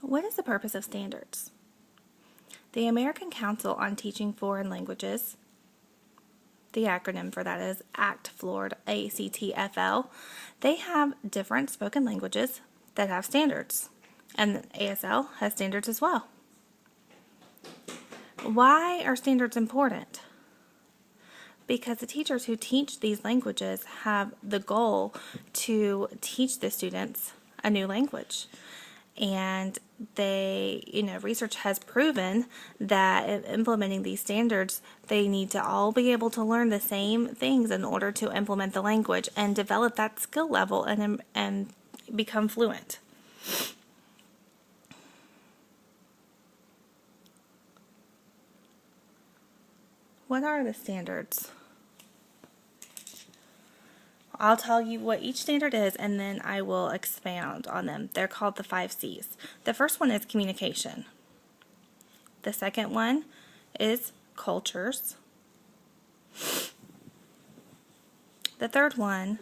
What is the purpose of standards? The American Council on Teaching Foreign Languages, the acronym for that is ACTFL, ACTFL, they have different spoken languages that have standards, and ASL has standards as well. Why are standards important? Because the teachers who teach these languages have the goal to teach the students a new language. And research has proven that in implementing these standards, they need to all be able to learn the same things in order to implement the language and develop that skill level and become fluent. What are the standards? I'll tell you what each standard is, and then I will expound on them. They're called the 5 C's. The first one is communication. The second one is cultures. The third one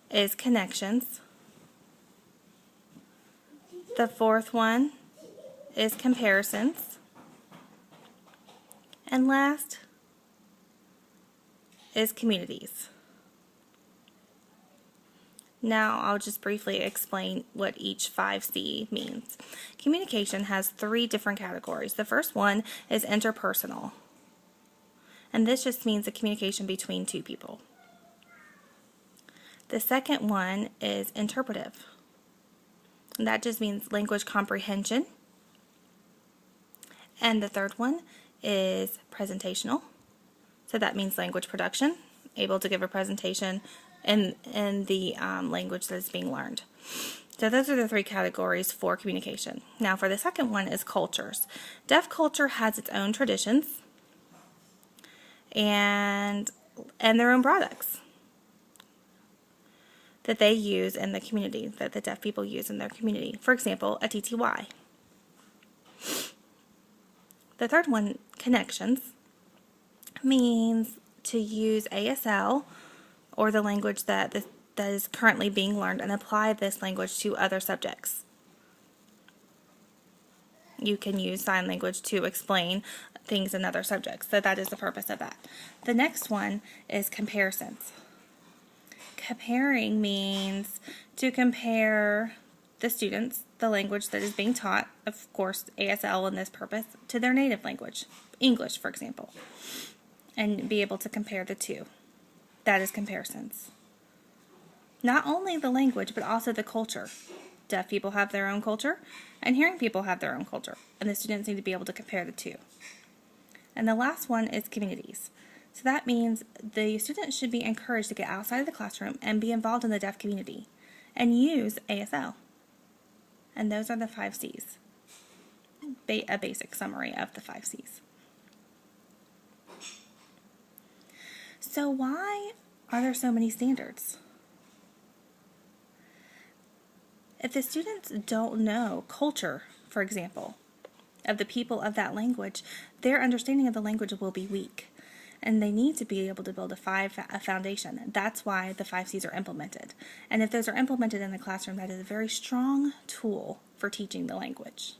is connections. The fourth one is comparisons. And last is communities. Now I'll just briefly explain what each 5C means. Communication has 3 different categories. The first one is interpersonal. And this just means the communication between 2 people. The second one is interpretive. And that just means language comprehension. And the third one is presentational. So that means language production, able to give a presentation in the language that is being learned. So those are the 3 categories for communication. Now for the second one is cultures. Deaf culture has its own traditions and their own products that they use in the community, that the deaf people use in their community. For example, a TTY. The third one, connections, means to use ASL or the language that is currently being learned and apply this language to other subjects. You can use sign language to explain things in other subjects, so that is the purpose of that. The next one is comparisons. Comparing means to compare the students, the language that is being taught, of course ASL in this purpose, to their native language, English for example, and be able to compare the two. That is comparisons. Not only the language, but also the culture. Deaf people have their own culture, and hearing people have their own culture, and the students need to be able to compare the two. And the last one is communities. So that means the students should be encouraged to get outside of the classroom and be involved in the deaf community and use ASL. And those are the 5 C's. A basic summary of the 5 C's. So why are there so many standards? If the students don't know culture, for example, of the people of that language, their understanding of the language will be weak. And they need to be able to build a foundation. That's why the 5 C's are implemented. And if those are implemented in the classroom, that is a very strong tool for teaching the language.